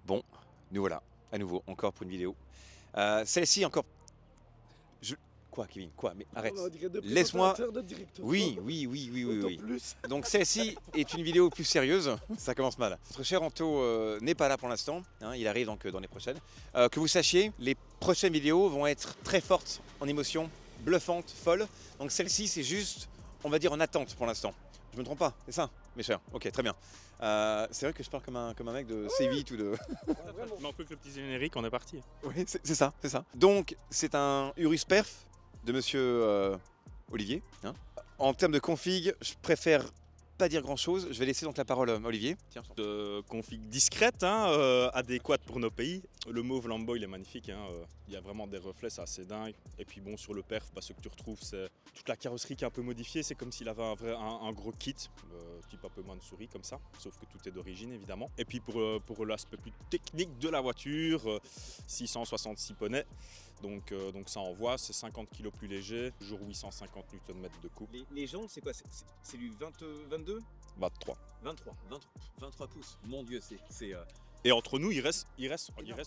Bon, nous voilà, à nouveau, encore pour une vidéo. Celle-ci encore... Quoi, Kevin? Quoi? Mais arrête. On dirait deux Laisse-moi... présentateurs de direct. Oui. Plus. Donc celle-ci est une vidéo plus sérieuse. Ça commence mal. Notre cher Anto n'est pas là pour l'instant. Hein, il arrive donc dans les prochaines. Que vous sachiez, les prochaines vidéos vont être très fortes en émotion, bluffantes, folles. Donc celle-ci, c'est juste, on va dire, en attente pour l'instant. Je me trompe pas, c'est ça, mes chers? Ok, très bien. C'est vrai que je parle comme un mec de C8 ou de... Mais on peut que le petit générique, on est parti. Oui, c'est ça. Donc, c'est un Urus Perf de monsieur Olivier. Hein. En termes de config, je préfère pas dire grand chose. Je vais laisser donc la parole à Olivier. Tiens, Config discrète, adéquate pour nos pays. Le mauve Lambo, il est magnifique. Il y a vraiment des reflets, c'est assez dingue. Et puis bon, sur le perf, ce que tu retrouves, c'est toute la carrosserie qui est un peu modifiée. C'est comme s'il avait un gros kit, type un peu moins de souris comme ça. Sauf que tout est d'origine, évidemment. Et puis pour l'aspect plus technique de la voiture, 666 poneys. Donc ça envoie, c'est 50 kg plus léger, toujours 850 Nm de coupe. les jantes, c'est quoi? C'est du 22 23. 23 pouces. Mon Dieu, c'est... Et entre nous, il reste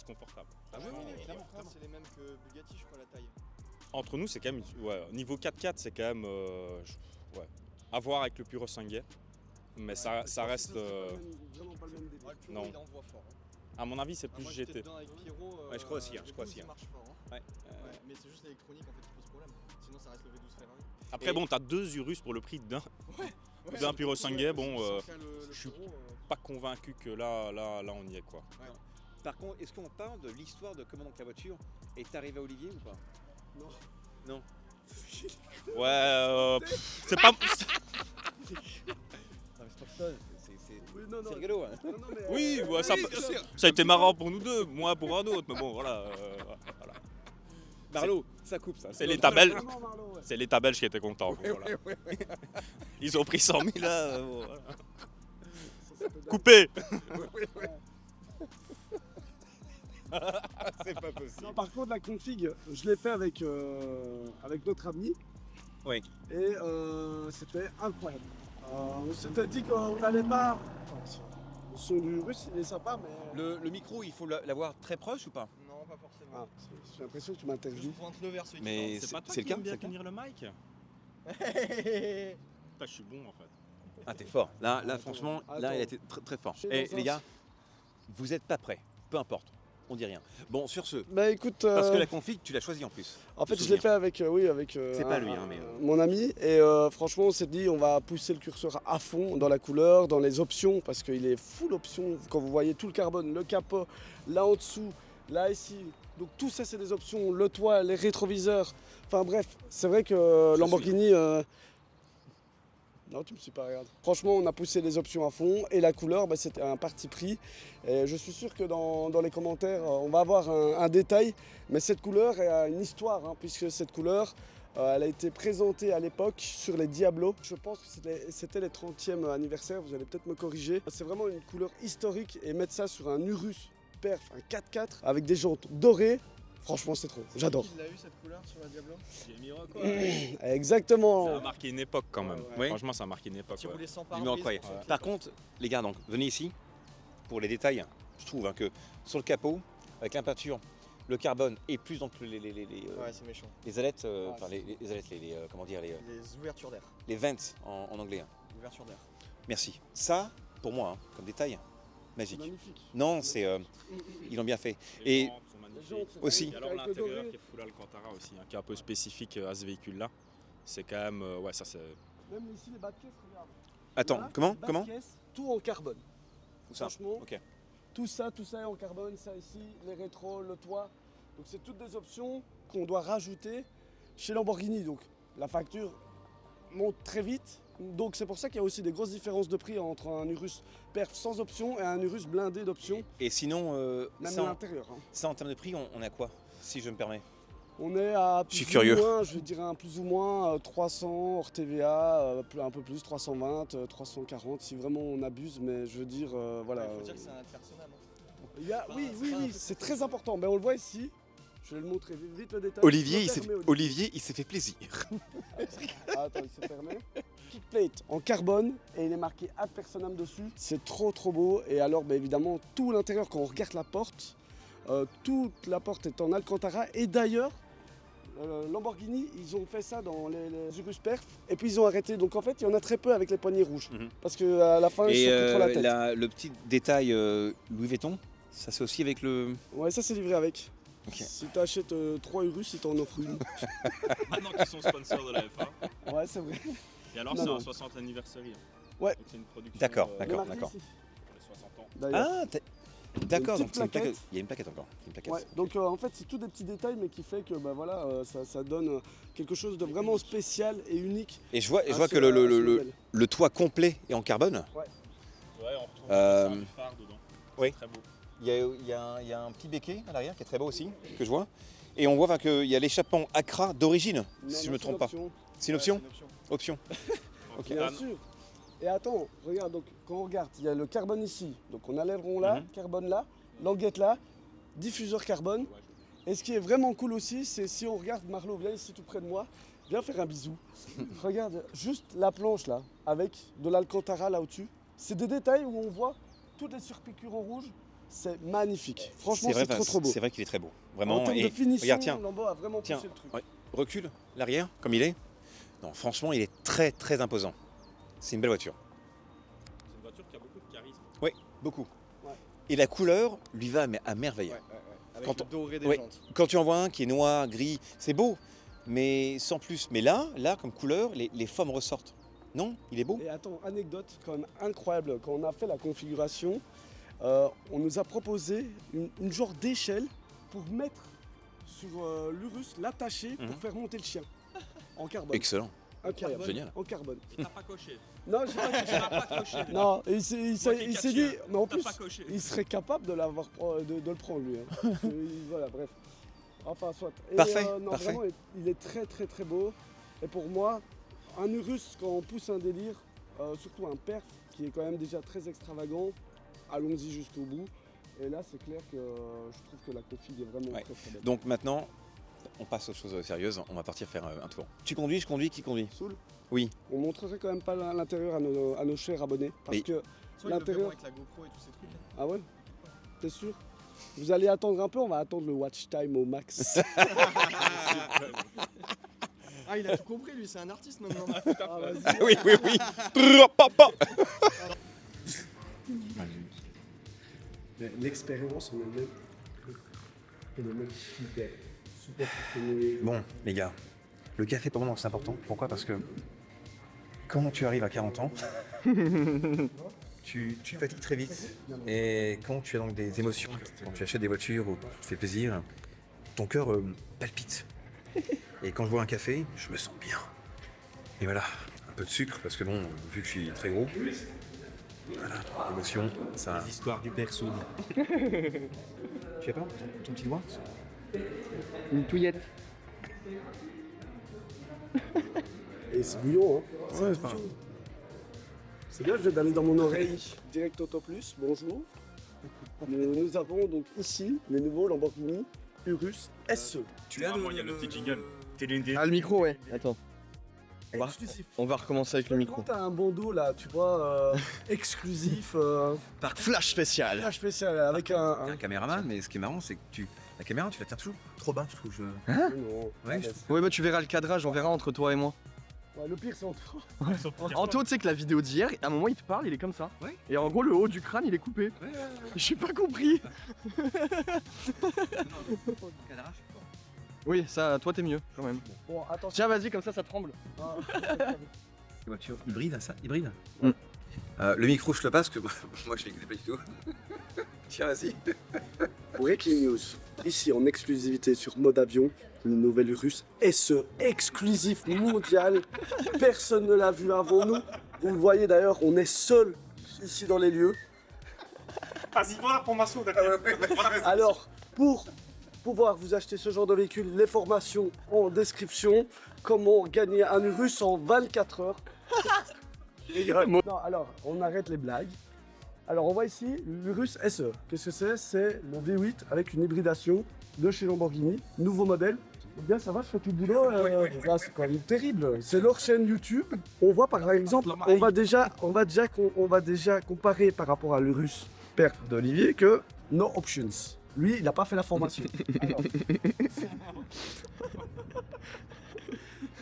confortable. Ah oui, clairement. C'est les mêmes que Bugatti, je crois, la taille. Entre nous, c'est quand même, niveau 4x4, c'est quand même, à voir avec le Puro Sangue. Mais ça reste, Vraiment pas le même délire. non. Il envoie fort. À mon avis, c'est plus Moi, GT. j'étais dedans avec Pierrot. Ouais, je crois aussi, Ça marche fort. Ouais. Mais c'est juste l'électronique en fait qui pose problème. Sinon, ça reste le V12 Ferrari. Après, bon, t'as 2 Urus pour le prix d'un D'un Puro Sangue. Bon, je suis pas convaincu que là, on y est, quoi. Par contre, est-ce qu'on parle de l'histoire de comment donc la voiture est arrivée à Olivier ou pas? Non. Ouais, c'est pas. Non, mais c'est pas ça. C'est rigolo. Hein. Oui, ça a été marrant pour nous deux, moi pour un autre, mais bon, voilà. Marlo, ça coupe ça. C'est l'État belge. C'est l'État belge qui était content. Bon, voilà. Ils ont pris 100 000 là. Bon, voilà. Coupé. C'est pas possible. Non, par contre, la config, je l'ai fait avec notre ami. Oui. Et c'était incroyable. On s'était dit qu'on n'allait pas. Le son du russe, il est sympa, mais. Le micro, il faut l'avoir très proche ou pas? Non, pas forcément. Ah, j'ai l'impression que tu m'interviews. Pointe-le vers celui Mais C'est pas toi c'est qui le aime cas, bien c'est le cas. tenir le mic? qui Je suis bon en fait. Ah, t'es fort. Là Attends, franchement, attends. là, il a été très fort. Je suis Et dans un- les gars, vous êtes pas prêts. Peu importe. On dit rien. Bon, sur ce, Bah écoute, parce que la config, tu l'as choisie en plus. en fait, de je l'ai souvenir. fait avec, C'est pas lui, hein, mais, mon ami. Et franchement, on s'est dit, on va pousser le curseur à fond dans la couleur, dans les options, parce qu'il est full option. Quand vous voyez tout le carbone, le capot, là en dessous, là ici. Donc tout ça, c'est des options. Le toit, les rétroviseurs. Enfin bref, c'est vrai que Je Lamborghini. Non, tu me suis pas regardé. Franchement, on a poussé les options à fond et la couleur, c'était un parti pris. Et je suis sûr que dans les commentaires, on va avoir un détail. Mais cette couleur a une histoire, hein, puisque cette couleur, elle a été présentée à l'époque sur les Diablo. Je pense que c'était les 30e anniversaire, vous allez peut-être me corriger. C'est vraiment une couleur historique et mettre ça sur un Urus Perf, un 4x4 avec des jantes dorées. Franchement, c'est trop. J'adore. Il a eu cette couleur sur la Diablo. Exactement. Ça a marqué une époque quand même. Ouais. Franchement, ça a marqué une époque. Tu Ouais. roulais sans Du mieux pare-brise. incroyable. pour ceux qui- Par contre, les gars, donc, venez ici pour les détails. Je trouve hein, que sur le capot, avec la peinture, le carbone et plus donc Ouais, c'est méchant. les ailettes, Ah, enfin les ailettes, comment dire, Les ouvertures d'air. les vents en anglais. Hein. Ouverture d'air. Merci. Ça, pour moi, hein, comme détail, magique. Magnifique. Non, c'est ils l'ont bien fait. Les Et jantes sont magnifiques. Les jantes, c'est aussi. Et alors avec le l'intérieur doré. qui est full Alcantara aussi, hein, qui est un peu spécifique à ce véhicule-là. C'est quand même, ouais, ça c'est. Même ici, les bas de caisse, regarde. attends, Là, comment bas de comment caisse, tout en carbone. Où ça Franchement, Ok. tout ça est en carbone. Ça ici, les rétros, le toit. Donc c'est toutes des options qu'on doit rajouter chez Lamborghini. Donc la facture monte très vite. Donc c'est pour ça qu'il y a aussi des grosses différences de prix entre un Urus Perf sans option et un Urus blindé d'options. Et sinon, Même ça, à l'intérieur. Hein. ça en termes de prix, on a quoi, si je me permets? On est à Je suis plus curieux. ou moins, je vais dire un plus ou moins 300 hors TVA, un peu plus, 320, 340 si vraiment on abuse, mais je veux dire, voilà. Il faut dire que c'est un personnel. Il y a- oui, c'est oui, pas un oui, truc c'est très très important. Ben, on le voit ici, Je vais le montrer vite le détail. Olivier, Je ferme, Olivier, il s'est fait plaisir. Ah, attends, il s'est fermé. Kickplate en carbone et il est marqué ad personam dessus. C'est trop beau. Et alors, bah, évidemment, tout l'intérieur, quand on regarde la porte, toute la porte est en Alcantara. Et d'ailleurs, Lamborghini, ils ont fait ça dans les Urus Perf et puis ils ont arrêté. Donc en fait, il y en a très peu avec les poignées rouges. Parce qu'à la fin, ils Et sont plus trop la tête. le petit détail Louis Vuitton, ça c'est aussi avec le... Ouais, ça c'est livré avec. Ok. Si tu achètes 3 Urus, ils t'en offrent une. Maintenant qu'ils sont sponsors de la F1. Ouais, c'est vrai. Et alors, Non, c'est non. un 60 anniversaire. Ouais. Donc, c'est une production. D'accord, Il est d'accord. marqué ici, Pour les 60 ans. d'ailleurs. Ah, d'accord, Une donc petite c'est une plaquette. plaquette. Il y a une plaquette encore. Une plaquette. Ouais, donc en fait c'est tous des petits détails mais qui fait que bah, voilà, ça donne quelque chose de vraiment spécial et unique. Et je vois à que ce- à ce modèle. le toit complet est en carbone. Ouais, on retrouve Euh, un phare dedans. oui. C'est très beau. Il y a un petit béquet à l'arrière qui est très beau aussi, que je vois. Et on voit qu'il y a l'échappement Accra d'origine, Non, si je non, me c'est trompe pas. l'option. C'est une option Option. Ok. Bien sûr. Et attends, regarde, donc quand on regarde, il y a le carbone ici, donc on a l'aileron là, carbone là, languette là, diffuseur carbone. Et ce qui est vraiment cool aussi, c'est si on regarde, Marlo, viens ici tout près de moi, viens faire un bisou. Regarde, juste la planche là, avec de l'Alcantara là au-dessus. C'est des détails où on voit toutes les surpiqûres en rouge. C'est magnifique. Franchement, c'est trop beau. C'est vrai qu'il est très beau. En Vraiment. termes Et de finition, regarde, tiens, Lambo a vraiment tiens, poussé le truc. ouais, recule l'arrière, comme il est. Non, franchement, il est très imposant. C'est une belle voiture. C'est une voiture qui a beaucoup de charisme. Oui, beaucoup. Ouais. Et la couleur lui va à merveille. Avec Quand le doré des ouais. jantes. Quand tu en vois un qui est noir, gris, c'est beau, mais sans plus. Mais là comme couleur, les formes ressortent. Non, il est beau. Et attends, anecdote quand même incroyable. Quand on a fait la configuration, on nous a proposé une genre d'échelle pour mettre sur l'Urus, l'attacher pour faire monter le chien en carbone. Excellent. Incroyable. Génial. En carbone. Et t'as pas coché. Non, j'ai pas Tu n'as pas coché. Non, et il s'est dit, mais en T'as plus, pas coché. il serait capable de le prendre lui. Hein. Voilà, bref. Enfin, soit. Et, Parfait, non, parfait. vraiment, il est très beau. Et pour moi, un Urus, quand on pousse un délire, surtout un perf qui est quand même déjà très extravagant, allons-y jusqu'au bout. Et là, c'est clair que je trouve que la config est vraiment Ouais. très belle. Donc maintenant, on passe aux choses sérieuses. On va partir faire un tour. Tu conduis, je conduis, qui conduit? Soul, Oui. on montrerait quand même pas l'intérieur à nos chers abonnés. Parce Oui. que Soit l'intérieur. avec la GoPro et tous ces trucs. Ah ouais? T'es sûr? Vous allez attendre un peu, on va attendre le watch time au max. Ah, il a tout compris, lui, c'est un artiste maintenant. Ah, vas-y. Oui. Papa. L'expérience en elle-même est le mec super fonctionnel. Bon, les gars, le café pour moi c'est important. Pourquoi? Parce que quand tu arrives à 40 ans, tu fatigues très vite. Et quand tu as donc des émotions, quand tu achètes des voitures ou tu te fais plaisir, ton cœur palpite. Et quand je bois un café, je me sens bien. Et voilà, un peu de sucre parce que bon, vu que je suis très gros, voilà, l'émotion, ça. Les histoires du père Soul. Tu as pas ton petit doigt? Une touillette. Et c'est bouillon, hein. Ouais, C'est bien, je viens d'aller dans mon oreille. Direct Auto Plus, bonjour. Nous avons donc ici les nouveaux Lamborghini Urus SE. Tu Ah, moi, il y a le petit jingle. Ah, le micro, ouais. Attends. Exclusif. On va recommencer avec le micro. Quand t'as un bandeau là, tu vois, exclusif, Flash spécial. flash spécial avec un. un caméraman, mais ce qui est marrant, c'est que la caméra, tu la tiens toujours trop bas, je trouve. Non. Ouais, Ouais, bah tu verras le cadrage, on verra entre toi et moi. Ouais, le pire c'est entre. Anto, tu sais que la vidéo d'hier, à un moment il te parle, il est comme ça. Ouais. Et en gros, le haut du crâne, il est coupé. J'ai pas compris. Oui, ça, toi t'es mieux quand même. Bon, attention. Tiens, vas-y, comme ça tremble. Ah, voiture hybride, ça? Hybride? Mm. Le micro, je te le passe, que moi je l'écoute pas du tout. Tiens, vas-y. Breaking news. Ici en exclusivité sur Mode Avion, le nouvel Urus SE exclusif mondial. Personne ne l'a vu avant nous. Vous le voyez d'ailleurs, on est seul ici dans les lieux. Vas-y, voilà pour Massou. Alors, pour pouvoir vous acheter ce genre de véhicule, les formations en description. Comment gagner un Urus en 24 heures. Non, alors, on arrête les blagues. Alors on voit ici l'Urus SE. Qu'est-ce que c'est? C'est le V8 avec une hybridation de chez Lamborghini, nouveau modèle. Eh bien ça va, je fais tout le boulot. Là, c'est quand même terrible. C'est leur chaîne YouTube. On voit par exemple, on va déjà comparer par rapport à l'Urus Perf d'Olivier que no options. Lui, il n'a pas fait la formation. Alors.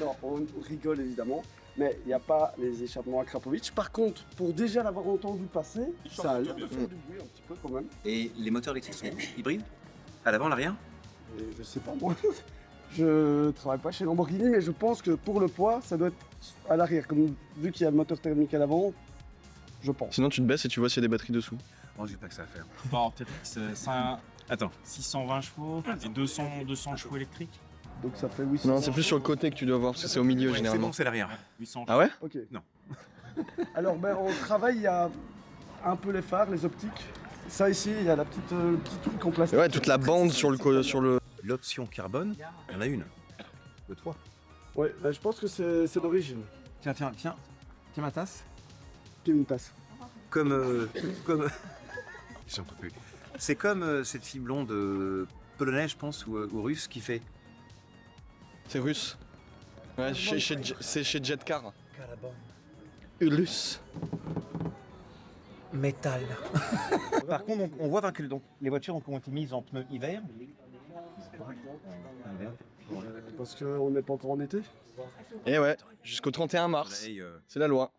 Non, on rigole évidemment, mais il n'y a pas les échappements à Krapovic. Par contre, pour déjà l'avoir entendu passer, ça a l'air de faire du bruit un petit peu quand même. Et les moteurs électriques sont hybrides? À l'avant, à l'arrière? Et je sais pas moi. Je travaille pas chez Lamborghini, mais je pense que pour le poids, ça doit être à l'arrière. Comme vu qu'il y a le moteur thermique à l'avant, je pense. Sinon, tu te baisses et tu vois s'il y a des batteries dessous. Oh, j'ai pas que ça à faire. Bon, peut-être que c'est Attends. 620 chevaux et 200 chevaux électriques. Donc ça fait 800. Non, c'est plus sur le côté que tu dois voir parce que c'est au milieu C'est généralement. bon, c'est l'arrière. 800 Ah ouais? Ok. Non. Alors, ben, on travaille, il y a un peu les phares, les optiques. Ça ici, il y a la petite, le petit truc en Et plastique. ouais, toute la bande sur le. L'option carbone, il y en a une. Le 3. Ouais, ben, je pense que c'est d'origine. Tiens ma tasse. Qui est une tasse. Comme. J'en peux plus. C'est comme cette fille blonde polonaise, je pense, ou russe qui fait. C'est russe. Ouais, c'est chez Jetcar. Ulus. Métal. Par contre, on voit que donc, les voitures ont été mises en pneus hiver. Parce qu'on n'est pas encore en été. Et ouais, jusqu'au 31 mars. C'est la loi.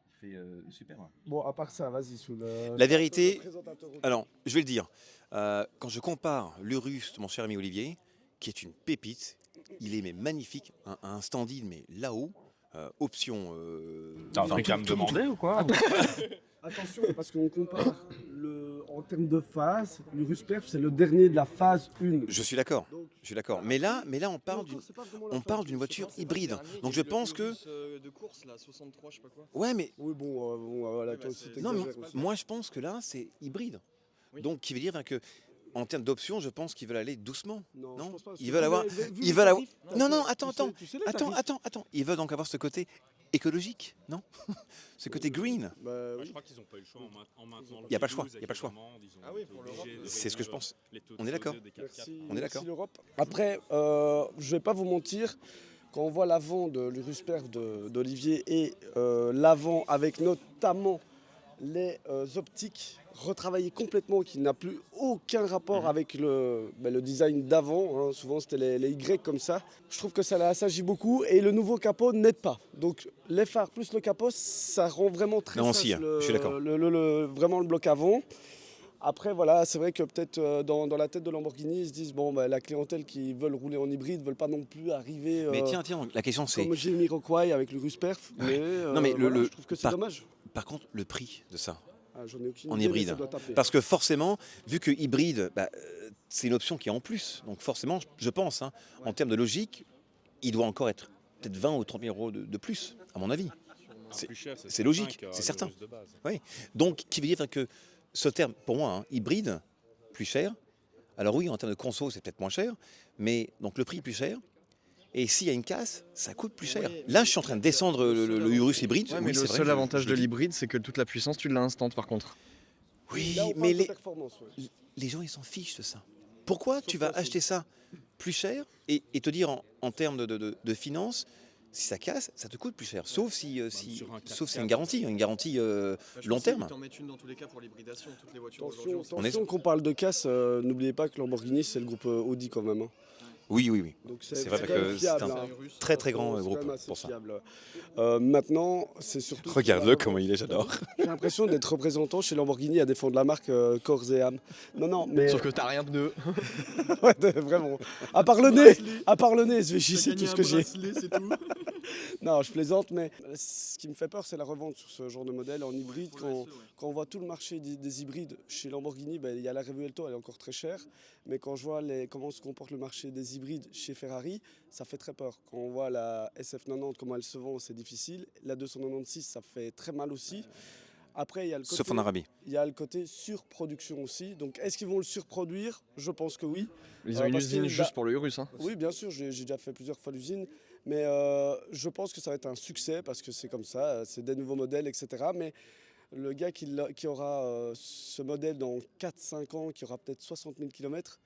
Super. Bon, à part ça, vas-y, sous le. La vérité, le présentateur. alors, je vais le dire. Quand je compare l'Urus de mon cher ami Olivier, qui est une pépite, il est mais magnifique, un standy mais là-haut, option. T'as qu'à me demander ou quoi? Attention, parce qu'on compare en termes de phase, l'Urus Perf, c'est le dernier de la phase 1. Je suis d'accord. Donc, Je suis d'accord. Mais là, on parle d'une voiture hybride. Donc je pense que. De course là, 63, je sais pas quoi. Ouais, mais Oui, bon, voilà, toi aussi, non, mais t'exagères aussi. moi je pense que là c'est hybride. Oui. Donc qui veut dire que en termes d'options, je pense qu'ils veulent aller doucement. Non, Non, je pense pas. ils veulent avoir- Vu ils les veulent avoir- tarifs, Non, non, tu sais- attends. tu sais les tarifs. Attends. Ils veulent donc avoir ce côté écologique, non? Ce côté green. Bah, Bah, oui. je crois qu'ils n'ont pas eu le choix en maintenant. Il y a pas le choix, il y a pas le choix. Ah oui, pour l'Europe. C'est ce que je pense. On est d'accord. Merci, On est merci d'accord. l'Europe. Après, je vais pas vous mentir, quand on voit l'avant de l'Urus Perf d'Olivier et l'avant avec notamment les optiques retravaillées complètement, qui n'a plus aucun rapport avec le design d'avant, hein. Souvent c'était les Y comme ça. Je trouve que ça s'agit beaucoup et le nouveau capot n'aide pas. Donc les phares plus le capot, ça rend vraiment très Non, sage si, hein, je suis d'accord. vraiment le bloc avant. Après, voilà, c'est vrai que peut-être dans la tête de Lamborghini, ils se disent bon, la clientèle qui veulent rouler en hybride ne veulent pas non plus arriver Mais tiens, la question c'est. comme Jamiroquai avec l'Urus Perf. Mais, Non, mais voilà, je trouve que c'est dommage. Par contre, le prix de ça. Ah, j'en ai aucune En idée, mais hybride. ça doit taper. Parce que forcément, vu que hybride, c'est une option qui est en plus. Donc forcément, je pense, hein, en termes de logique, il doit encore être peut-être 20 ou 30 000 euros de plus, à mon avis. C'est logique, c'est certain. Donc, qui veut dire que ce terme, pour moi, hein, hybride, plus cher. Alors oui, en termes de conso, c'est peut-être moins cher, mais donc le prix plus cher. Et s'il y a une casse, ça coûte plus cher. Là, je suis en train de descendre le Urus hybride. Ouais, mais Oui, le c'est vrai, seul avantage je de le dis. l'hybride, c'est que toute la puissance, tu l'as instant par contre. Oui, Là, on mais parle de performance, ouais. les gens, ils s'en fichent de ça. Pourquoi tu vas ça, c'est- acheter ça plus cher et te dire en termes de finances, si ça casse, ça te coûte plus cher. Sauf si sur un sauf c'est 4x4. une garantie long Ils terme. t'en mettent une dans tous les cas pour l'hybridation. Toutes les voitures Attention, aujourd'hui. On est- attention qu'on parle de casse, n'oubliez pas que Lamborghini, c'est le groupe Audi quand même. Hein. Oui. Donc C'est vrai quand que même c'est fiable, un hein. très très grand C'est quand groupe même assez pour ça. fiable. Maintenant, c'est surtout. Regarde-le comment il est, j'adore. J'ai l'impression d'être représentant chez Lamborghini à défendre la marque corps et âme. Non, mais. Sauf que t'as rien de pneus. Ouais, vraiment. À part le nez, je vais chier tout ce que j'ai. C'est tout. Non, je plaisante, mais ce qui me fait peur, c'est la revente sur ce genre de modèle en hybride. Quand on voit tout le marché des hybrides chez Lamborghini, il y a la Revuelto, elle est encore très chère. Mais quand je vois comment se comporte le marché des hybrides chez Ferrari, ça fait très peur. Quand on voit la SF90, comment elle se vend, c'est difficile. La 296, ça fait très mal aussi. Après, il y a le côté, Sauf en Arabie. il y a le côté surproduction aussi. Donc, est-ce qu'ils vont le surproduire? Je pense que oui. Ils ont une parce usine qu'il- juste pour le Urus. Hein. Oui, bien sûr, j'ai déjà fait plusieurs fois l'usine, mais je pense que ça va être un succès parce que c'est comme ça, c'est des nouveaux modèles, etc. Mais Le gars qui aura ce modèle dans 4-5 ans, qui aura peut-être 60 000 km.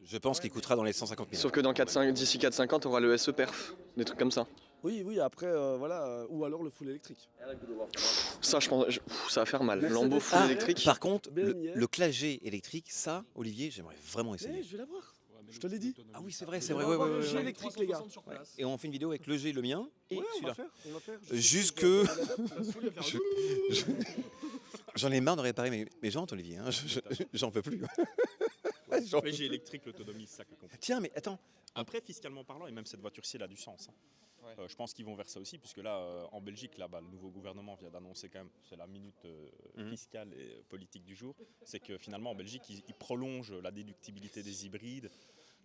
Je pense qu'il coûtera dans les 150 000. Sauf que d'ici 4-5 ans, tu auras le SE Perf, des trucs comme ça. Oui, après, voilà, ou alors le full électrique. Ça, je pense, ça va faire mal. Mercedes. Lambeau full électrique. Par contre, BMW. le Classe G électrique, ça, Olivier, j'aimerais vraiment Mais essayer. je vais l'avoir. Je te l'ai dit. Ah oui, c'est vrai, Je c'est vais vrai. avoir Ouais, le ouais, G ouais. électrique, les gars. Ouais. Et on fait une vidéo avec le G, le mien, et Ouais, on va celui-là. faire. Juste Je- que- J'en ai marre de réparer mes jantes, Olivier. Hein. J'en peux plus. J'en peux Léger plus. électrique, l'autonomie, c'est ça qui est compliqué. Tiens, mais attends. Après, fiscalement parlant, et même cette voiture-ci, elle a du sens. Je pense qu'ils vont vers ça aussi, puisque là, en Belgique, là, le nouveau gouvernement vient d'annoncer quand même, c'est la minute fiscale et politique du jour, c'est que finalement en Belgique, ils prolongent la déductibilité des hybrides.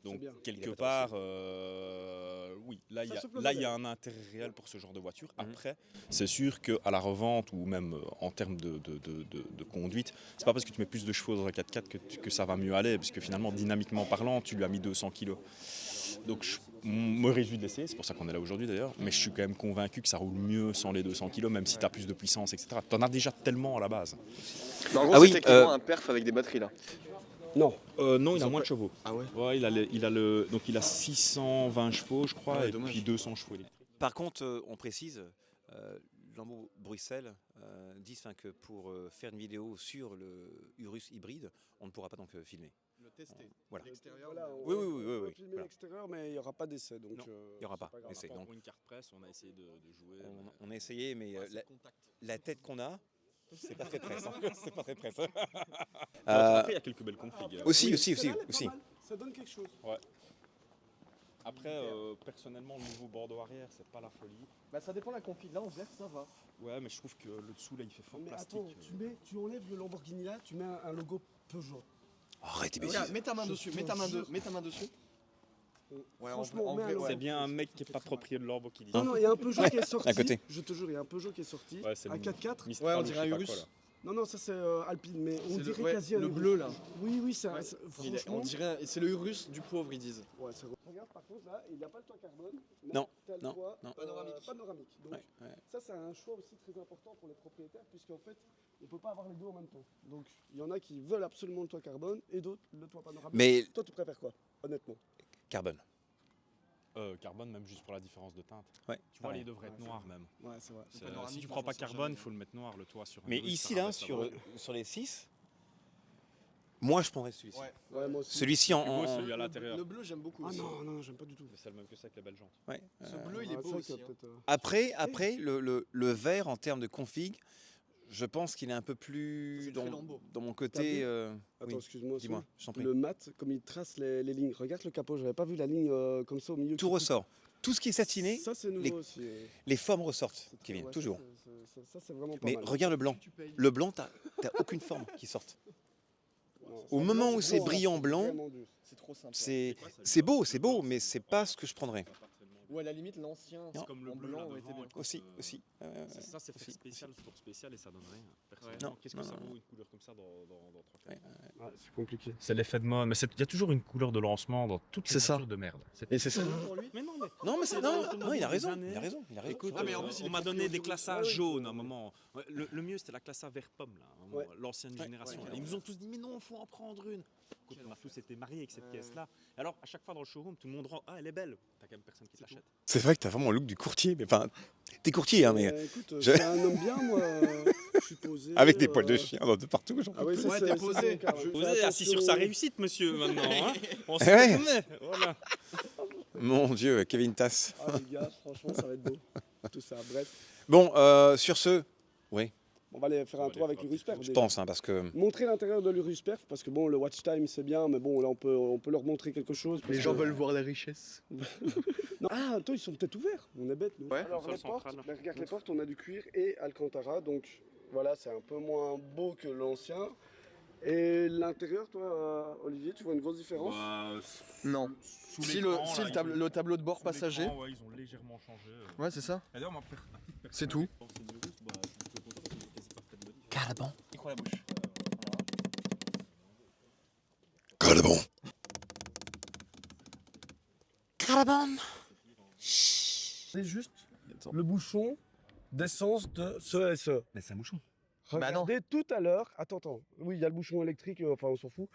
Donc bien. quelque Il y a part, oui, là Ça souffle il y le a un intérêt réel pour ce genre de voiture. Après, c'est sûr qu'à la revente ou même en termes de conduite, c'est pas parce que tu mets plus de chevaux dans un 4x4 que ça va mieux aller, puisque finalement, dynamiquement parlant, tu lui as mis 200 kilos. Donc je me réjouis de l'essayer, c'est pour ça qu'on est là aujourd'hui d'ailleurs, mais je suis quand même convaincu que ça roule mieux sans les 200 kg, même si tu as plus de puissance, etc. Tu en as déjà tellement à la base. Mais en gros, Ah c'est oui, techniquement un Perf avec des batteries là. Non. Non, il a moins de chevaux. Ah ouais. Ouais, donc il a 620 chevaux, je crois, Ouais, et dommage. puis 200 chevaux électriques. Par contre, on précise, Lambeau Bruxelles disent que pour faire une vidéo sur le Urus hybride, on ne pourra pas donc filmer. Le tester. Voilà. L'extérieur. Voilà, Oui, oui, on oui, peut oui, filmer voilà. l'extérieur, mais il n'y aura pas d'essai. Donc, Non, il n'y aura pas. c'est grave. d'essai. Donc, Pour une carte presse, on a essayé de jouer. on a essayé, mais Ouais, c'est contact. la tête qu'on a, c'est pas très presse. Hein. C'est pas très presse. Après, il y a quelques belles configs. Aussi. Celle-là, elle est pas mal. Ça donne quelque chose. Après, personnellement, le nouveau bordeaux arrière, c'est pas la folie. Bah ça dépend de la config. Là on vert ça va. Ouais, mais je trouve que le dessous, là, il fait fort Mais plastique. attends, tu enlèves le Lamborghini là, tu mets un logo Peugeot. Arrête, tes Regarde, bêtises. mets ta main Je dessus. te Mets ta main jure. dessus. Ouais, Franchement, mets un vrai, logo. C'est bien un mec qui est pas propriétaire de l'Orbo qui dit. Non, il y a un Peugeot qui est sorti. à côté. Je te jure, il y a un Peugeot qui est sorti. Ouais, c'est un le 4x4. Mistral Ouais, on ou dirait je sais un pas Urus. quoi, là. Non, ça c'est Alpine, mais on C'est dirait ouais, quasi un le Urus. bleu là. Oui, c'est Ouais. franchement. On dirait c'est le Urus du pauvre ils disent. Ouais, c'est vrai. Regarde, par contre, là, il n'a pas le toit carbone. Mais Non, t'as le non, toit non. panoramique. Donc, Ouais. ça, c'est un choix aussi très important pour les propriétaires, puisqu'en fait, on ne peut pas avoir les deux en même temps. Donc, il y en a qui veulent absolument le toit carbone et d'autres le toit panoramique. Mais Toi, tu préfères quoi, honnêtement? carbone. Carbone, même juste pour la différence de teinte. Ouais, Tu vois, pareil. il devrait être Ouais, noir même. Ouais, c'est vrai. Si tu prends pas carbone, il faut le mettre noir, le toit sur un Mais Urus, ici, ça là, rabaisse la sur, barre. sur les 6, moi, je prendrais celui-ci. Ouais. Ouais, moi aussi. Celui-ci en... Plus beau, en- celui à l'intérieur. Le bleu j'aime beaucoup Ah aussi. non, j'aime pas du tout. Mais c'est le même que ça avec les belles jantes. Ouais, Ce euh, bleu il est Ouais, beau c'est vrai aussi. qu'il y a Hein. peut-être, Après le vert, en termes de config, je pense qu'il est un peu plus C'est très Lambeau. dans mon T'as côté... vu oui, Attends, excuse-moi. dis-moi, Sam. je t'en prie. Le mat, comme il trace les lignes. Regarde le capot, j'avais pas vu la ligne comme ça au milieu. Tout qui coupe. ressort. Tout ce qui est satiné, Ça, c'est nouveau les- aussi. les formes ressortent, C'est très- Kevin, ouais, toujours. Ça, c'est vraiment pas Mais mal. regarde le blanc. Tu payes. Le blanc, t'as aucune forme qui sorte. Non, Au ça, moment blanc, où c'est là, brillant c'est blanc, vraiment dur. C'est trop simple. c'est beau, mais c'est pas ce que je prendrais. Ou à la limite l'ancien Non. Comme le en bleu blanc là aurait été devant, bien. écoute, Aussi. C'est ça, c'est aussi, fait spécial, sport spécial et ça donne rien. Personnellement, Non, qu'est-ce non, que ça non, vaut une couleur comme ça dans 3 Ouais. Ouais, c'est compliqué. C'est l'effet de mode, mais il y a toujours une couleur de lancement dans toutes les C'est ça. voitures de merde. Et c'est ça. Pour lui. Mais non, mais Non, mais c'est dans non, l'automobile il a des raison. années. Il a raison. écoute, Ah, mais en plus, il on est m'a pour donné plus des haut. classages Ah oui. jaunes à un moment. Ouais, le mieux, c'était la classe vert pomme, là, à un moment, Ouais. l'ancienne Ouais. génération. Ouais, là. Ils nous ont tous dit, mais non, il faut en prendre une. Écoute, on a tous été mariés avec cette Ouais. pièce-là. Alors, à chaque fois dans le showroom, tout le monde rend, ah, elle est belle. T'as quand même personne qui te l'achète. C'est vrai que t'as vraiment le look du courtier. Mais enfin, t'es courtier, hein, mais Écoute, je- je suis un homme bien, moi. Je suis posé. avec des poils de chien de partout. J'en Ah peux oui, plus. ça, Ouais, c'est- t'es ça, posé. c'est mon cas, ouais. Vous Fais êtes assis sur sa attention. réussite, monsieur, maintenant. Hein on Eh se ouais. connaît. Voilà. Mon Dieu, Kevin Tass. Ah, les gars, franchement, ça va être beau. Tout ça, bref. Bon, sur ce, On va aller faire On un va tour aller avec faire un l'Urus petit Perf. tour. je déjà. pense, hein, parce que Montrer l'intérieur de l'Urus Perf, parce que bon, le watch time c'est bien, mais bon, là on peut leur montrer quelque chose. parce Les gens que- veulent voir la richesse. Non. Ah, attends, ils sont peut-être ouverts. On est bêtes, nous. Ouais. Alors, Sol les portes, central. ben, regarde les portes, on a du cuir et Alcantara, donc voilà, c'est un peu moins beau que l'ancien. Et l'intérieur, toi, Olivier, tu vois une grosse différence? Non. Si le tableau de bord passager. Ouais, ils ont légèrement changé. Ouais, c'est ça. Et d'ailleurs, C'est tout. Carbon. Il croit la bouche. Carbon. Carbon. C'est juste le bouchon d'essence de ce SE. Mais c'est un bouchon. Regardez tout à l'heure. Attends. Oui, il y a le bouchon électrique, enfin on s'en fout.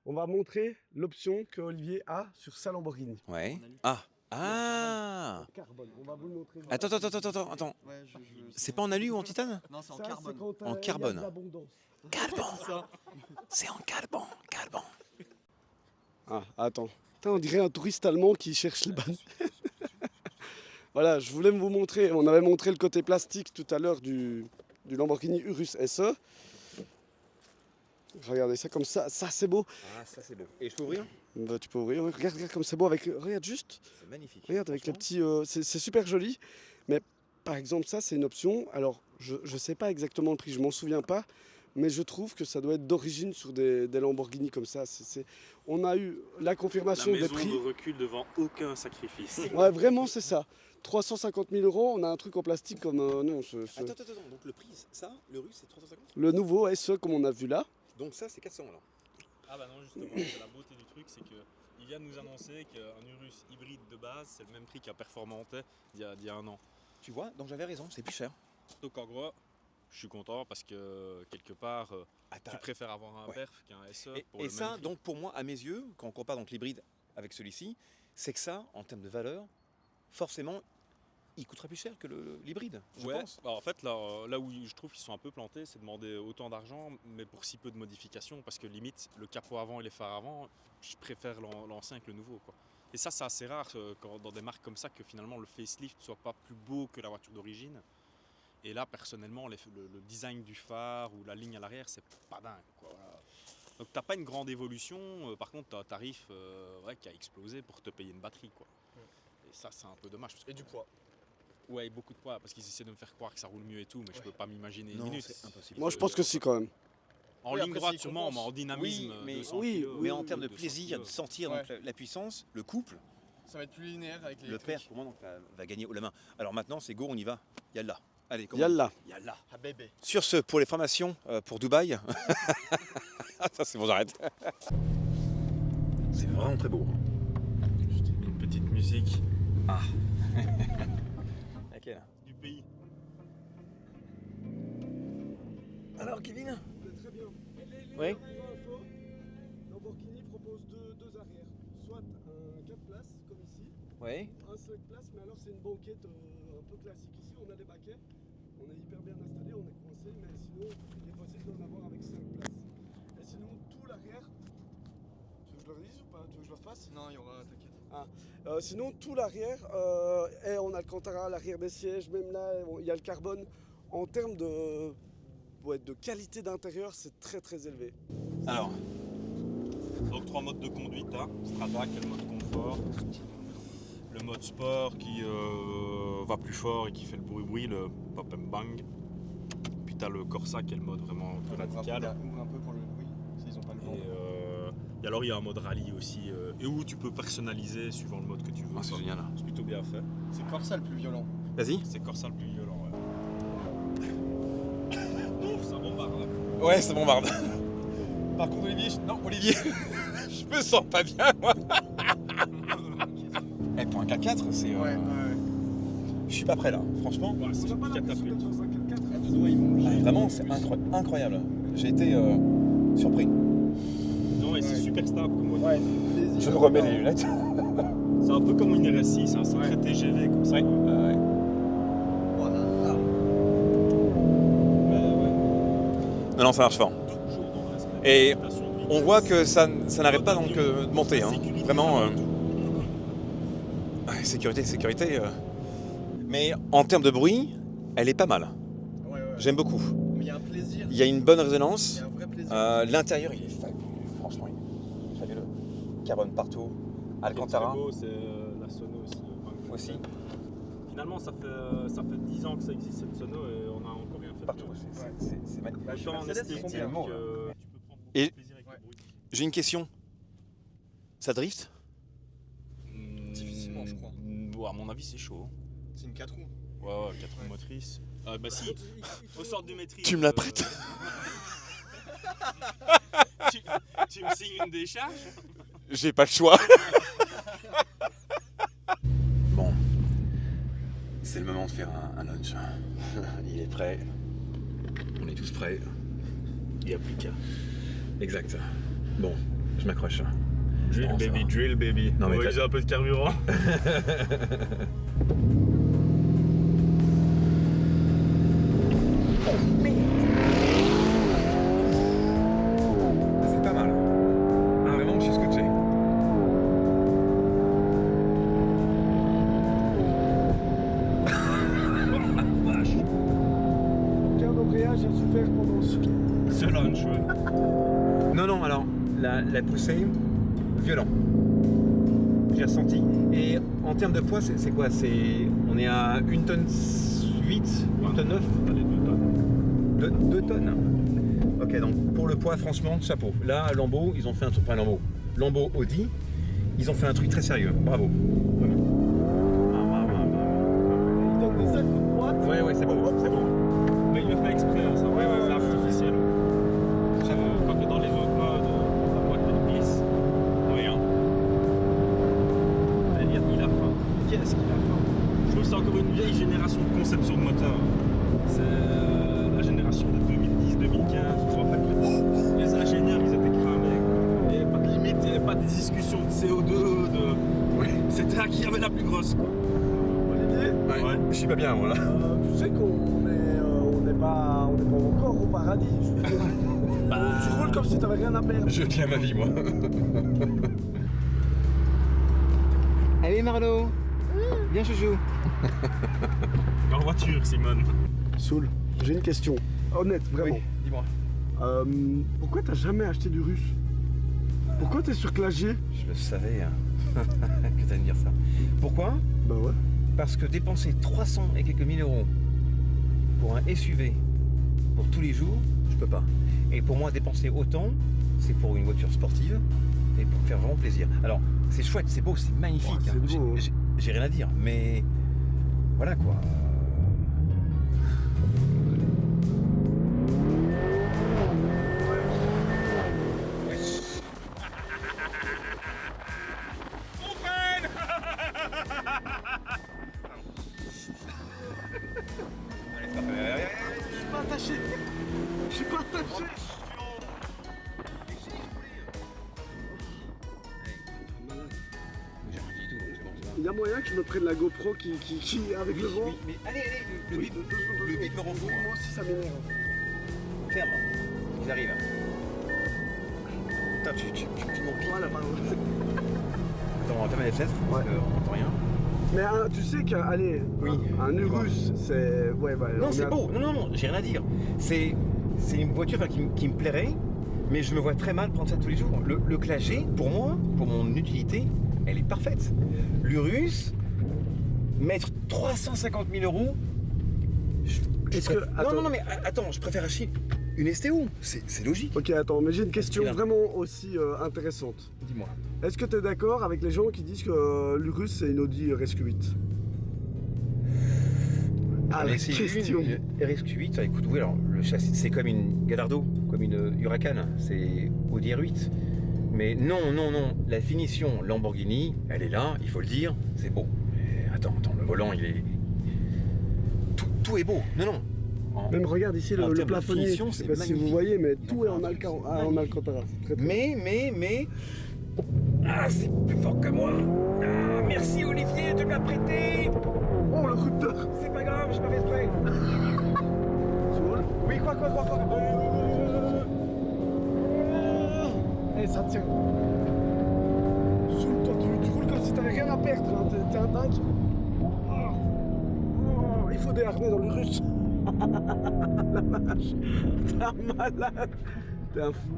On va montrer l'option que Olivier a sur sa Lamborghini. Ouais. Ah. Carbone. On va vous le montrer. Attends. Ouais, C'est pas en alu ou en titane? Non, c'est en Ça, carbone. quand, En il y a carbone. de l'abondance. Carbone. C'est en carbone. Ah, attends. Putain, on dirait un touriste allemand qui cherche les bannes. Voilà, je voulais vous montrer. On avait montré le côté plastique tout à l'heure du Lamborghini Urus SE. Regardez ça comme ça. Ça, c'est beau. Ah, ça c'est beau. Et je peux ouvrir? Bah, tu peux ouvrir. Regarde comme c'est beau. Regarde juste. C'est magnifique. Regarde avec les petits. C'est super joli. Mais par exemple, ça, c'est une option. Alors, je sais pas exactement le prix. Je m'en souviens pas. Mais je trouve que ça doit être d'origine sur des Lamborghini comme ça. On a eu la confirmation des prix. recule devant aucun sacrifice. Ouais, vraiment, c'est ça. 350 000 €, on a un truc en plastique comme. Non, Attends. Donc le prix, ça, le russe, c'est 350? le nouveau SE, comme on a vu là. Donc ça, c'est 400 alors. Ah bah non, justement, c'est la beauté du truc, c'est qu'il vient de nous annoncer qu'un Urus hybride de base, c'est le même prix qu'un Performante il y a un an. Tu vois, donc j'avais raison, c'est plus cher. Donc en gros, je suis content parce que quelque part, tu préfères avoir un Ouais. Perf qu'un SE. pour Et le ça, même prix. donc pour moi, à mes yeux, quand on compare donc l'hybride avec celui-ci, c'est que ça, en termes de valeur, forcément, il coûtera plus cher que l'hybride, je Ouais, pense. bah en fait, là où je trouve qu'ils sont un peu plantés, c'est demander autant d'argent, mais pour si peu de modifications, parce que limite, le capot avant et les phares avant, je préfère l'ancien que le nouveau, quoi. Et ça, c'est assez rare dans des marques comme ça que finalement le facelift soit pas plus beau que la voiture d'origine. Et là, personnellement, le design du phare ou la ligne à l'arrière, c'est pas dingue, quoi. Voilà. Donc t'as pas une grande évolution, par contre t'as un tarif qui a explosé pour te payer une batterie, quoi. Et ça, c'est un peu dommage. Parce que, Et du poids. ouais, beaucoup de poids, parce qu'ils essaient de me faire croire que ça roule mieux et tout, mais je peux pas m'imaginer une Non, minute. c'est impossible. Moi, je pense que si, quand même. En Oui, ligne après, droite s'ils sûrement, mais en compensent. dynamisme, Oui, mais- 200 oui, kilos, Mais en termes de 200 plaisir de kilos. sentir Ouais. donc, la puissance, le couple, Ça va être plus linéaire avec les le père, pour moi, donc, va gagner haut la main. Alors maintenant, c'est go, on y va. Yallah. Allez, comment Yallah. Yallah. Ah bébé. Sur ce, pour les formations pour Dubaï. Ça, c'est bon, j'arrête. C'est vraiment très beau. Je t'ai mis une petite musique Laquelle? du pays. Alors, Kevin? Très bien. Oui. Lamborghini propose deux arrières. Soit un 4 places, comme ici, Oui. un 5 places, mais alors c'est une banquette un peu classique. Ici, on a des baquets, on est hyper bien installé, on est coincé, mais sinon, il est possible d'en avoir avec 5 places. Et sinon, tout l'arrière. Tu veux que je le redise ou pas? Tu veux que je le refasse? Non, il y aura, t'inquiète. Sinon, tout l'arrière, et on a le Cantara à l'arrière des sièges, même là, il y a le carbone. En termes de qualité d'intérieur, c'est très très élevé. Alors, Donc 3 modes de conduite, hein. Strada qui est le mode confort, le mode sport qui va plus fort et qui fait le bruit, le pop and bang. Puis t'as le Corsa qui est le mode vraiment plus radical. Ouvre un peu pour le bruit, s'ils ont pas le vent. Et alors il y a un mode rallye aussi, et où tu peux personnaliser suivant le mode que tu veux. c'est quoi. génial. C'est plutôt bien fait. C'est Corsa le plus violent. Vas-y. C'est Corsa le plus violent, ouais. Ça bombarde. Ouais, ça bombarde. Par contre, Olivier, non, Olivier, je me sens pas bien, moi. Eh, pour un 4x4, c'est. Je suis pas prêt là, franchement. Ouais, c'est On n'a pas l'impression catapult. d'être dans un 4x4. À deux doigts, ils vont. Ah, vraiment, c'est incroyable. J'ai été surpris. Non, et c'est super stable comme voiture. Ouais, plaisir. Je me remets les lunettes. C'est un peu comme une RS6, hein, c'est très TGV comme ça. Voilà. Non, ça marche fort. Toujours dans le respect. Et Limitation de vitesse. on voit que ça n'arrête pas donc de monter. Hein. Sécurité Vraiment. avant tout. Sécurité. Mais en termes de bruit, elle est pas mal. Ouais. J'aime beaucoup. Mais il y a un plaisir. Il y a une bonne Il y résonance. a un vrai plaisir. L'intérieur, il est fabuleux. Franchement, il est fabuleux. Carbone partout. Ce qui est Alcantara très beau, c'est la sono aussi. aussi. Finalement, ça fait 10 ans que ça existe cette sono et on a encore rien fait. Partout. de mieux. C'est magnifique. Autant en Mercedes, ils esthétique, sont bien. tu peux prendre beaucoup Et- de plaisir avec le bruit. J'ai une question. Ça drift? Difficilement, je crois. Ouais, à mon avis, c'est chaud. C'est une 4 roues. Ouais, 4 roues motrices. Bah si, au sort du maîtrise. Tu me la prêtes? tu me signes une décharge? J'ai pas le choix. Bon. C'est le moment de faire un lunch. Il est prêt. On est tous prêts. Il n'y a plus qu'à. Exact. Bon, je m'accroche. Drill baby. Non, mais on va user un peu de carburant. C'est pas mal. Ah, vraiment, je suis scotché. Aucun embrayage à se faire pendant Ce lunch, ouais. Non, alors, la poussée, violent. J'ai ressenti. Et en termes de poids, c'est quoi? On est à 1 tonne 8, 1 tonne 9? Allez, 2 tonnes. 2 tonnes. Ok, donc pour le poids, franchement, chapeau. Là, Lambo, ils ont fait un truc, pas Lambo, Audi, ils ont fait un truc très sérieux. Bravo. Vraiment. Il donne des ailes de droite. Ouais, c'est beau, c'est beau. Mais il le fait exprès, hein, ça. Ouais, C'est artificiel. Quand tu es dans les autres modes, la boîte elle glisse, rien. Il a faim. Qu'est-ce qu'il a faim? Je trouve que c'est encore une vieille génération de conception de moteur. C'est la génération de 2010-2015 où en fait les ingénieurs ils étaient cramés. Il n'y avait pas de limite, il n'y avait pas de discussion de CO2. C'était à qui avait la plus grosse. Quoi. Olivier, Ouais. Je suis pas bien, moi là. tu sais qu'on n'est pas encore au paradis. Je veux dire. Tu roules comme si t'avais rien à perdre. Je tiens ma vie, moi. Allez, Marlo. Viens, chouchou. En voiture, Simone. Soul, j'ai une question. Honnête, vraiment. Oui, dis-moi. Pourquoi t'as jamais acheté du russe? Pourquoi t'es sur Classe G? Je le savais que t'allais me dire ça. Pourquoi? Bah ouais. Parce que dépenser 300 et quelques mille euros pour un SUV pour tous les jours, je peux pas. Et pour moi, dépenser autant, c'est pour une voiture sportive et pour me faire vraiment plaisir. Alors, c'est chouette, c'est beau, c'est magnifique. Ouais, c'est beau, hein. J'ai rien à dire, mais voilà quoi. Je suis pas attaché. Je suis pas attaché. Il y a moyen que je me prenne la GoPro qui avec le vent. Mais allez, le Oui, bip, deux secondes, le bip me rend fou. Moi aussi ça m'énerve. Ferme, ils arrivent. Putain, tu filmes mon bip. Voilà, pardon. Attends, on va fermer les fenêtres parce Ouais. qu'on n'entend rien. Mais tu sais un Urus, c'est. Ouais, Non, on c'est est à- beau. Non, j'ai rien à dire. C'est une voiture qui me plairait, mais je me vois très mal prendre ça tous les jours. Le Classe G, pour moi, pour mon utilité, elle est parfaite. L'Urus, mettre 350 000 euros. Est-ce que. Attends. Non, mais attends, je préfère acheter une STO. C'est logique. Ok, attends, mais j'ai une question Là. vraiment aussi intéressante. Dis-moi. Est-ce que tu es d'accord avec les gens qui disent que l'Urus c'est une Audi RSQ8? Ah, la Mais c'est question. une RSQ8, écoute, oui, alors le châssis, c'est comme une Gallardo, comme une Huracan, c'est Audi R8. Mais non, la finition Lamborghini, elle est là, il faut le dire, c'est beau. Mais attends, le volant, il est... Tout est beau, non. Même regarde ici en le termes de plafonnier. finition, Je sais c'est pas si vous magnifique. voyez, mais Ils tout ont est fait en un truc en Alcantara. C'est très, très Mais... Ah, c'est plus fort que moi. Ah, merci Olivier de me la prêter. Oh, le rupteur. C'est pas grave, j'ai pas fait exprès. Soul. Oui, quoi. Eh, ça tient. Soul, toi, tu roules comme si t'avais rien à perdre. Hein. T'es un dingue. Oh, il faut des harnais dans l'Urus. La vache. T'es un malade. T'es un fou.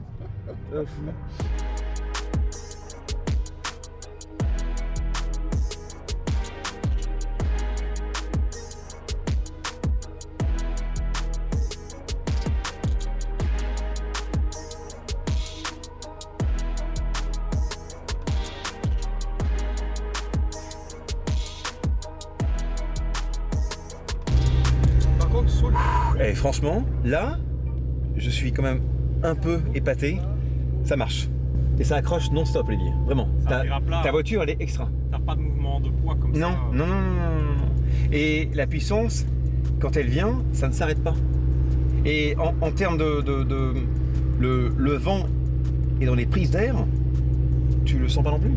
Par contre, Soul. Et franchement, là, je suis quand même un peu épaté. Ça marche. Et ça accroche non-stop, Olivier. Vraiment. Ça ira plat. Ta voiture, elle est extra. T'as pas de mouvement de poids comme Non, ça. non, non, non, non, non. Et la puissance, quand elle vient, ça ne s'arrête pas. Et en termes le vent est dans les prises d'air, tu le sens pas non plus.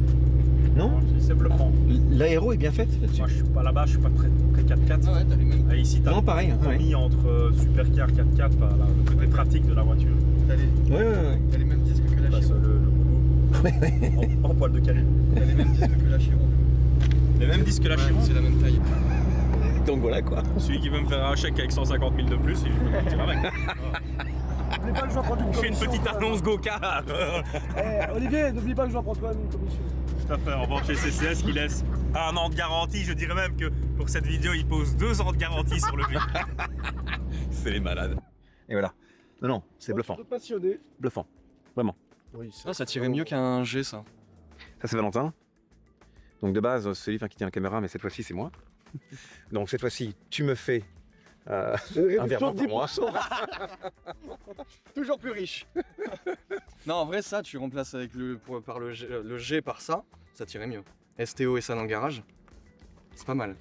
Non? C'est bluffant. L'aéro est bien faite là-dessus. Moi, je suis pas là-bas, je suis pas très 4x4. Ah ouais, t'as les mêmes. Ici, t'as Non, pareil. Ouais. mis entre supercar 4x4, enfin, le côté pratique de la voiture. T'as les, Ouais, ouais, ouais. t'as les mêmes disques que la Bah, Chiron. le boulot en poil de carré. T'as les mêmes disques que la Chiron. Les mêmes disques que la Ouais, Chiron. c'est la même taille. Donc voilà quoi. Celui qui veut me faire un chèque avec 150 000 de plus, je peux partir avec. N'oublie pas que je dois prendre une Je fais une commission, petite quand même. annonce go-kart. Olivier, n'oublie pas que je dois prendre quand même une commission. Tout à fait, on vend chez CCS qui laisse 1 an de garantie. Je dirais même que pour cette vidéo, il pose 2 ans de garantie sur le véhicule. C'est les malades. Et voilà. Non, non, c'est bluffant. Je suis passionné. Bluffant. Oui, Ça tirait mieux qu'un G, ça. Ça, c'est Valentin. Donc de base, c'est lui qui tient la caméra, mais cette fois-ci, c'est moi. Donc cette fois-ci, tu me fais un virement pour moi. Toujours plus riche. Non, en vrai, ça, tu remplaces avec par le G par ça tirait mieux. STO et ça dans le garage, c'est pas mal.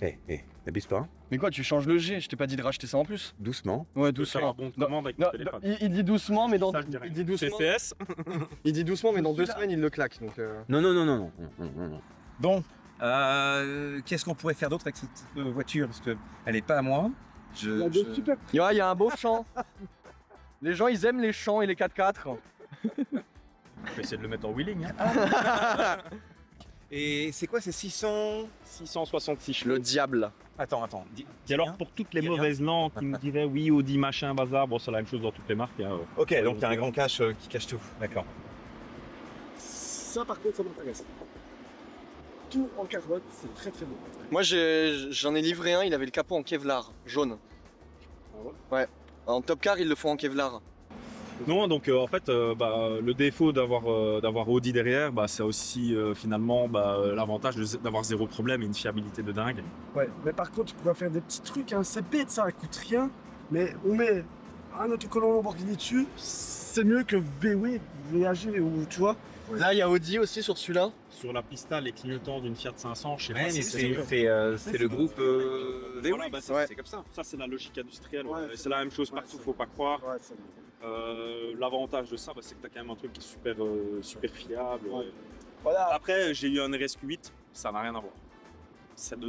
N'abuse pas. Mais quoi, tu changes le G, je t'ai pas dit de racheter ça en plus. Doucement. Ouais, Tu peux faire un doucement. bon de Non, commande avec non, ton téléphone. il dit doucement, mais dans Ça, je dirais. il dit doucement. CCS. Il dit doucement, mais dans 2 semaines, il le claque. Donc, Non, non, non, non, non, non, non, non. Bon, qu'est-ce qu'on pourrait faire d'autre avec cette voiture? Parce qu'elle n'est pas à moi. Il y a des super. il y a un beau champ. Les gens, ils aiment les champs et les 4x4. Je vais essayer de le mettre en wheeling. Hein. Et c'est quoi, c'est 600... 666 Le diable. Attends. Et alors pour toutes les Dis rien. mauvaises langues qui me diraient oui, Audi, machin, bazar, bon c'est la même chose dans toutes les marques. Hein. Ok, donc il y a un grand cache qui cache tout. D'accord. Ça, par contre, ça m'intéresse. Tout en carbone, c'est très très beau. Moi, j'en ai livré un, il avait le capot en Kevlar, jaune. Ah ouais? Ouais. En Top Car, ils le font en Kevlar. Non, donc en fait, le défaut d'avoir Audi derrière, c'est aussi finalement l'avantage d'avoir zéro problème et une fiabilité de dingue. Ouais, mais par contre, tu pourras faire des petits trucs, hein. C'est bête, ça coûte rien. Mais on met un autocollant Lamborghini dessus, c'est mieux que VW, VAG ou tu vois. Là, il y a Audi aussi sur celui-là. Sur la pista, les clignotants d'une Fiat 500, je sais Ouais, pas mais si c'est mieux. c'est le groupe VW. Voilà, c'est Ouais. C'est comme ça. Ça, c'est la logique industrielle. Ouais, ouais. C'est la même chose ouais, partout, c'est- faut pas croire. Ouais, c'est L'avantage de ça, c'est que tu as quand même un truc qui est super fiable. Ouais. Voilà. Après, j'ai eu un RSQ8, ça n'a rien à voir.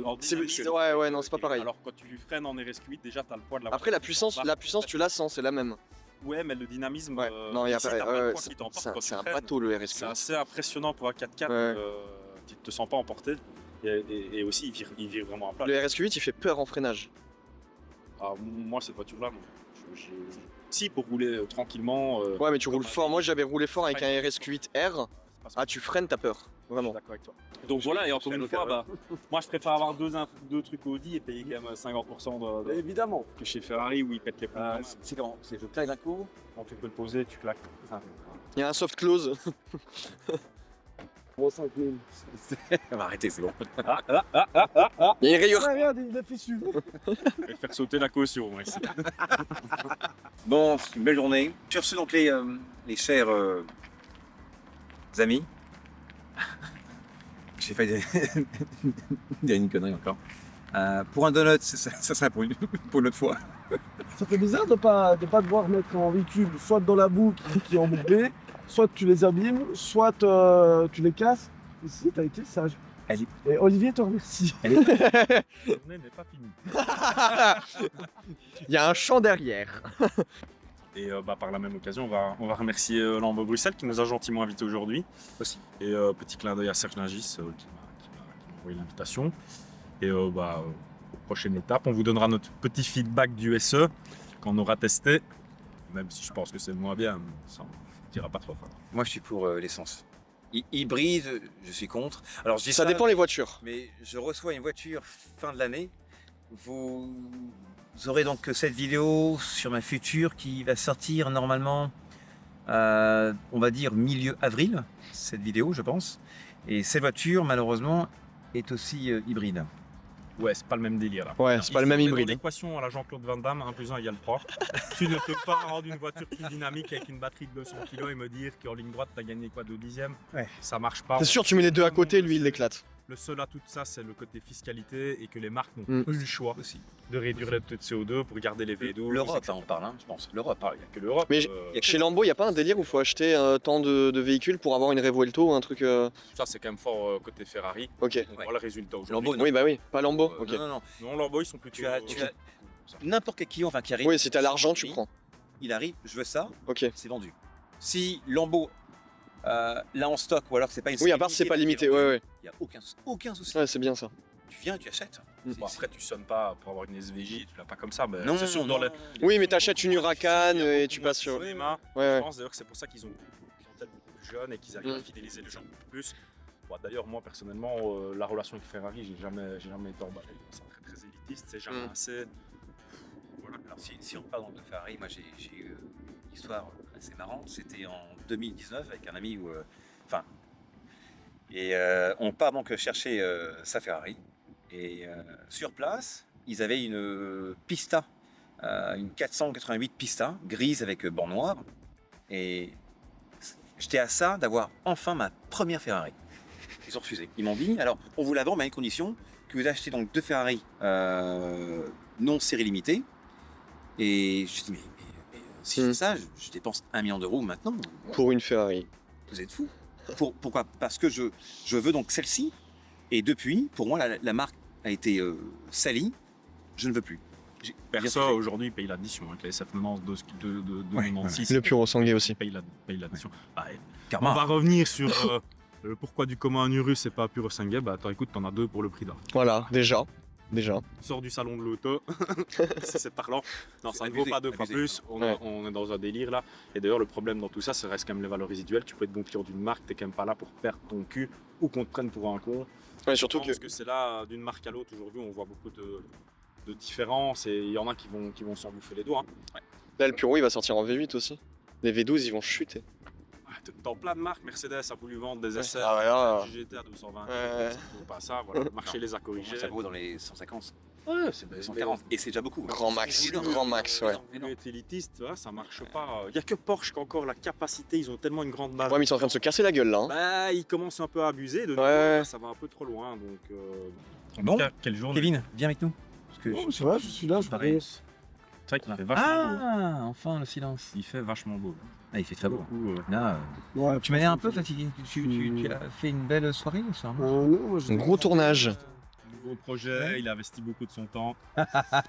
En dynamisme, Ouais, non, c'est pas pareil. Alors, quand tu freines en RSQ8, déjà, tu as le poids de la Après, la puissance, tu la sens, c'est la même. Ouais, mais le dynamisme. Ouais. Non, il y a ici, pas. t'as pas le ouais, poids qui t'emporte quand tu c'est un freines. bateau le C'est RSQ. assez impressionnant pour un 4x4. Ouais. Tu te sens pas emporté. Et aussi, il vire vraiment à plat. Le RSQ8, il fait peur en freinage. Ah, moi, cette voiture-là, non. Si, pour rouler tranquillement. Ouais, mais tu roules fort. Moi, j'avais roulé fort avec un RSQ8R. c'est pas ce Ah, tu freines, t'as peur. Je Vraiment. suis d'accord avec toi. Donc voilà, et encore une fois, moi je préfère avoir deux trucs Audi et payer quand même 50% Évidemment. que chez Ferrari où ils pètent les plombs. C'est comment? C'est je claque d'un coup. Quand tu peux le poser, tu claques. Il y a un soft close. Bon, 5000. On va arrêter, c'est bon. Il y a une rayure. Ah, regarde, il est fichu. Je vais faire sauter la caution, moi, ici. Bon, c'est une belle journée. Tu reçu donc les chers amis. J'ai failli dire une connerie encore. Pour un donut, ça sera pour une autre fois. Ça fait bizarre de pas devoir mettre en véhicule, soit dans la boue qui est embourbée, soit tu les abîmes, soit tu les casses. Ici, t'as été sage. Allez. Et Olivier te remercie. La journée n'est pas finie. Il y a un champ derrière. Et par la même occasion, on va remercier Lambeau Bruxelles qui nous a gentiment invités aujourd'hui. Aussi. Et petit clin d'œil à Serge Ningis qui m'a envoyé l'invitation. Et prochaine étape, on vous donnera notre petit feedback du SE qu'on aura testé. Même si je pense que c'est moins bien, mais ça ne dira pas trop fort. Moi, je suis pour l'essence. Hybride, je suis contre. Alors, je dis Ça dépend les voitures. Mais je reçois une voiture fin de l'année. Vous aurez donc cette vidéo sur ma future qui va sortir normalement, on va dire milieu avril, cette vidéo je pense. Et cette voiture malheureusement est aussi hybride. Ouais, c'est pas le même délire là. Ouais, c'est pas le même hybride. L'équation à la Jean-Claude Van Damme, 1 + 1 = 3. Tu ne peux pas rendre une voiture plus dynamique avec une batterie de 200 kg et me dire qu'en ligne droite, t'as gagné quoi, 2 dixièmes. Ouais. Ça marche pas. C'est sûr, tu mets les deux à côté, lui il l'éclate. Le seul atout de ça, c'est le côté fiscalité et que les marques n'ont Mm. pas eu le choix Aussi. de réduire le taux de CO2 pour garder les V12. L'Europe, etc. on parle, je pense. L'Europe. Il n'y a que l'Europe. Mais chez Lambo, il n'y a pas un délire où il faut acheter tant de véhicules pour avoir une Revuelto ou un truc. Ça, c'est quand même fort côté Ferrari. Ok. On voit le résultat aujourd'hui. Lambo, non. Oui, bah oui, pas Lambo. Ok. Non. Non, Lambo, ils sont plutôt. Tu as n'importe quel client qui arrive. Oui, si t'as l'argent, tu prends. Il arrive, je veux ça, Ok. c'est vendu. Si Lambo l'a en stock ou alors que c'est pas une Oui, à part si c'est pas limité, ouais. il n'y a aucun souci. Ouais, c'est bien ça. Tu viens et tu achètes. Bon, après, tu sonnes pas pour avoir une SVJ, tu l'as pas comme ça. Mais Non, c'est sûr, dans les. Oui, mais t'achètes une Huracan et tu passes sur. Ouais, Ouais. Je pense d'ailleurs que c'est pour ça qu'ils ont une clientèle beaucoup plus jeune et qu'ils arrivent à fidéliser les gens beaucoup plus. Bon, d'ailleurs, moi personnellement, la relation avec Ferrari, j'ai jamais été emballé. C'est très très élitiste, c'est jamais assez. Voilà. Alors si on parle donc de Ferrari, moi j'ai eu une histoire assez marrante. C'était en 2019 avec un ami où, on part donc chercher sa Ferrari et sur place ils avaient une Pista, une 488 Pista grise avec bord noir et j'étais à ça d'avoir enfin ma première Ferrari. Ils ont refusé. Ils m'ont dit alors on vous la vend mais à une condition que vous achetez donc 2 Ferrari non série limitée. Et je dis, mais si c'est ça, je dépense 1 million d'euros maintenant. Pour une Ferrari. Vous êtes fous. Pourquoi? Parce que je veux donc celle-ci. Et depuis, pour moi, la marque a été salie. Je ne veux plus. Perso, aujourd'hui, paye l'addition. Avec la SF90 de 96. Le Puro Sangué aussi. Paye l'addition. Ah, Car on va revenir sur le pourquoi du commun un Urus et pas un Puro Sangué. Bah, attends, écoute, t'en as 2 pour le prix d'un. Voilà, déjà. Sors du salon de l'auto, si c'est parlant. Non, ça ne vaut Abusé, pas 2 fois abusé. plus. On est dans un délire là. Et d'ailleurs, le problème dans tout ça, ça reste quand même les valeurs résiduelles. Tu peux être bon client d'une marque, t'es quand même pas là pour perdre ton cul ou qu'on te prenne pour un con. Ouais, surtout Je pense que c'est là, d'une marque à l'autre, aujourd'hui, on voit beaucoup de différences et il y en a qui vont s'en bouffer les doigts. Hein. là, le Puro il va sortir en V8 aussi. Les V12 ils vont chuter. Dans plein de marques, Mercedes a voulu vendre des SR, Ah ouais, là. GT à 220, Ouais. ça ne vaut pas ça. Voilà. Le marché les a corrigés. ça vaut dans les 150, Ouais, 140. Et c'est déjà beaucoup. Grand max, C'est énorme. grand max, ouais. Ils veulent être élitistes, voilà, ça marche pas. Il n'y a que Porsche qui a encore la capacité, ils ont tellement une grande base. Ouais, mais ils sont en train de se casser la gueule là. Hein. Bah, ils commencent un peu à abuser de nous, Ouais. ça va un peu trop loin. Donc, en Bon. tout cas, quelle journée. Kevin, viens avec nous. Parce que Oh, ça va, je suis là, je Pareil. pense. C'est vrai qu'il fait vachement beau. enfin le silence. Il fait vachement beau. Ah, il fait très beau. Beaucoup, Là, Ouais, tu m'as l'air un peu fatigué. Tu as fait une belle soirée ce soir. non, moi, Un gros tournage. Nouveau projet, il a investi beaucoup de son temps.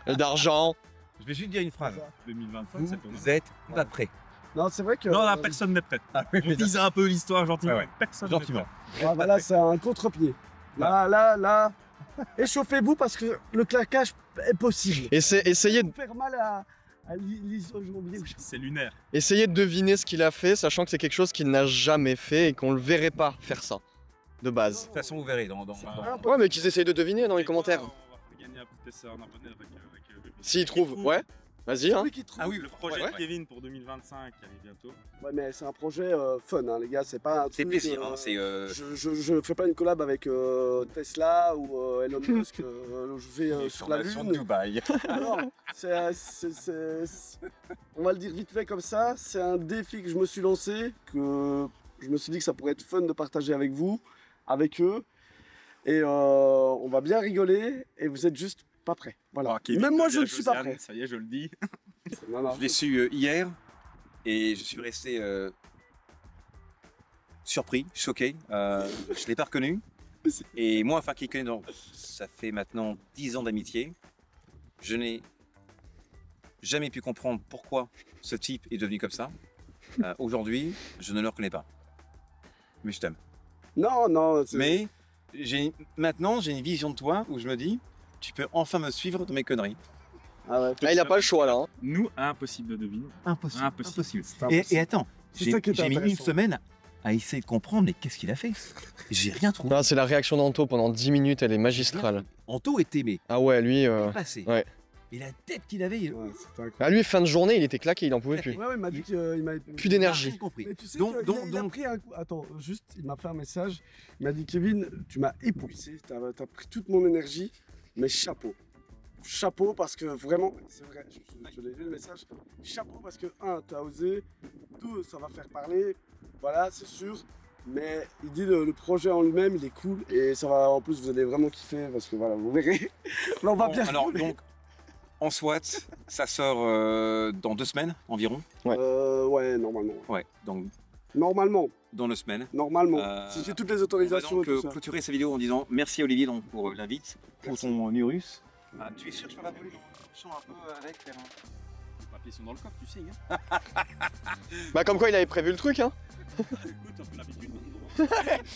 D'argent. Je vais juste dire une phrase. 2025, c'est ton Vous êtes pas prêts. Non, c'est vrai que. Non, là, personne n'est prêt. On tease un peu l'histoire gentiment. Ouais, ouais. Personne Gentiment. Ah, bah là, c'est un contre-pied. Là. Échauffez-vous parce que le claquage est possible. Essayez, Vous faire mal à l'isochondrier. C'est lunaire. essayez de deviner ce qu'il a fait, sachant que c'est quelque chose qu'il n'a jamais fait et qu'on le verrait pas faire ça. De base. De toute façon, vous verrez dans. Ouais, mais qu'ils essayent de deviner dans les commentaires. On va gagner un petit essai, un abonné avec S'ils trouvent, ouais. Vas-y, hein. Celui qui trouve. Ah oui, Le projet Ouais. de Kevin pour 2025 qui arrive bientôt. Ouais, mais c'est un projet fun, hein, les gars. C'est pas un C'est truc, plaisir. Hein, c'est. Je fais pas une collab avec Tesla ou Elon Musk. Je vais sur la Lune. Dubaï. Alors, on va le dire vite fait comme ça. C'est un défi que je me suis lancé, que je me suis dit que ça pourrait être fun de partager avec vous, avec eux. Et on va bien rigoler. Et vous êtes juste pas prêts. Voilà. Même moi, je ne suis pas prêt. Ça y est, je le dis. Non. Je l'ai su hier et je suis resté surpris, choqué. Je ne l'ai pas reconnu. Et moi, enfin, qui connaît, donc, ça fait maintenant 10 ans d'amitié. Je n'ai jamais pu comprendre pourquoi ce type est devenu comme ça. Aujourd'hui, je ne le reconnais pas. Mais je t'aime. Non. Mais maintenant, j'ai une vision de toi où je me dis, tu peux enfin me suivre dans mes conneries. Ah ouais. Là, il a pas le choix là. Hein. Nous, impossible de deviner. Impossible. Impossible. C'est impossible. Et attends, C'est ça qui est j'ai mis une intéressant. semaine à essayer de comprendre, mais qu'est-ce qu'il a fait? J'ai rien trouvé. Non, c'est la réaction d'Anto pendant 10 minutes, elle est magistrale. Anto était Ah ouais, lui. passé. Ouais. Et la tête qu'il avait. Ouais, c'était incroyable. Ah, lui, fin de journée, il était claqué, il en pouvait plus. Ouais, il m'a dit qu'il m'a. Plus d'énergie. Rien compris. Mais tu sais Donc, qu'il a pris un coup. Attends, juste, il m'a fait un message. Il m'a dit Kevin, tu m'as épuisé, t'as pris toute mon énergie. mais chapeau. Chapeau parce que vraiment, c'est vrai, je l'ai vu le message. Chapeau parce que, un, tu as osé, deux, ça va faire parler, voilà, c'est sûr. Mais il dit le projet en lui-même, il est cool et ça va, en plus, vous allez vraiment kiffer parce que voilà, vous verrez. Là, on va bien Alors, rouler. donc, en SWAT, ça sort dans 2 semaines environ. Ouais, normalement. Ouais, donc Normalement, dans 2 semaines. normalement. Si j'ai toutes les On va autorisations donc et tout ça. clôturer cette vidéo en disant merci Olivier donc, pour l'invite, pour ton Urus. Tu es sûr que je peux pas voler dans le champ un peu avec faire un... Les papiers sont dans le coffre, tu sais. Hein. Bah comme quoi il avait prévu le truc hein. Écoute, un peu l'habitude.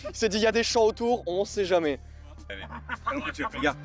Il s'est dit il y a des champs autour, on sait jamais. Regarde,